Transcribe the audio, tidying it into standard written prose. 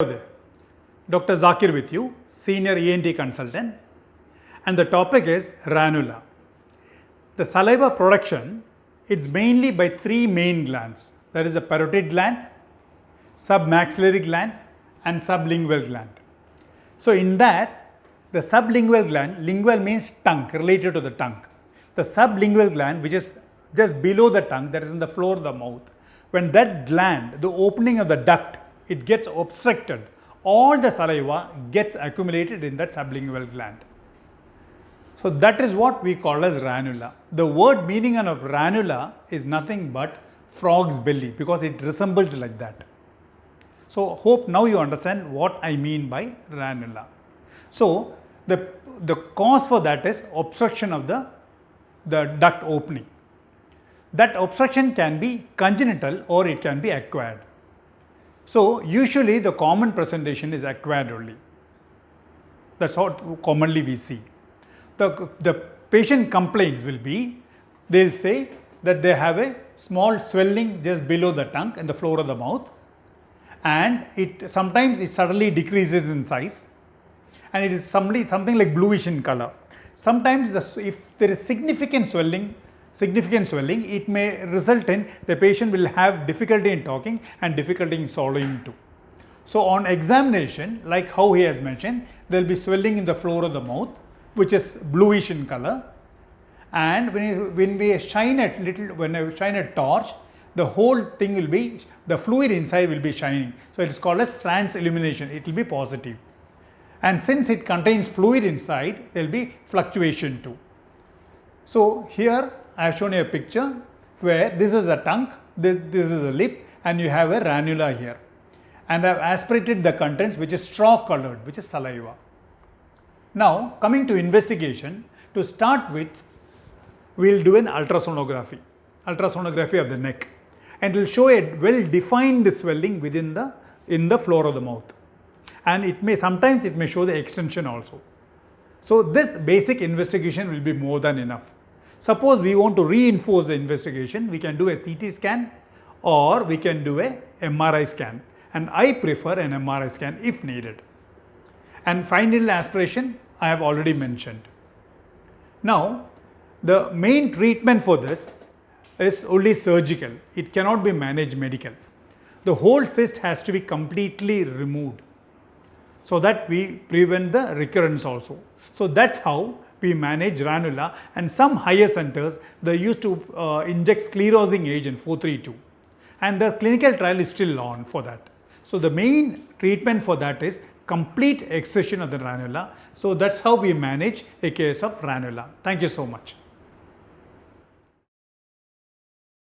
There. Dr. Zakir with you, Senior ENT Consultant, and the topic is ranula. The saliva production is mainly by three main glands. There is a parotid gland, submaxillary gland, and sublingual gland. So in that, the sublingual gland, lingual means tongue, related to the tongue. The sublingual gland, which is just below the tongue, that is in the floor of the mouth, when that gland, the opening of the duct, it gets obstructed, all the saliva gets accumulated in that sublingual gland. So that is what we call as ranula. The word meaning of ranula is nothing but frog's belly, because it resembles like that. So hope now you understand what I mean by ranula. So the cause for that is obstruction of the duct opening. That obstruction can be congenital or it can be acquired. So usually the common presentation is acquired only. That's what commonly we see. The patient complaints will be, they'll say that they have a small swelling just below the tongue and the floor of the mouth, and sometimes it suddenly decreases in size, and it is something like bluish in color. Sometimes if there is significant swelling, it may result in the patient will have difficulty in talking and difficulty in swallowing too. So on examination, like how he has mentioned, there will be swelling in the floor of the mouth, which is bluish in color, and when I shine a torch, the whole thing will be, the fluid inside will be shining. So it is called as trans illumination. It will be positive. And since it contains fluid inside, there will be fluctuation too. So here I have shown you a picture where this is the tongue, this is the lip, and you have a ranula here. And I have aspirated the contents, which is straw colored, which is saliva. Now coming to investigation, to start with, we will do an ultrasonography of the neck, and it will show a well defined swelling in the floor of the mouth, and sometimes it may show the extension also. So this basic investigation will be more than enough. Suppose we want to reinforce the investigation, we can do a CT scan or we can do a MRI scan, and I prefer an MRI scan if needed. And fine needle aspiration I have already mentioned. Now the main treatment for this is only surgical. It cannot be managed medical. The whole cyst has to be completely removed so that we prevent the recurrence also. So that's how we manage ranula, and some higher centers, they used to inject sclerosing agent 432, and the clinical trial is still on for that. So the main treatment for that is complete excision of the ranula. So that's how we manage a case of ranula. Thank you so much.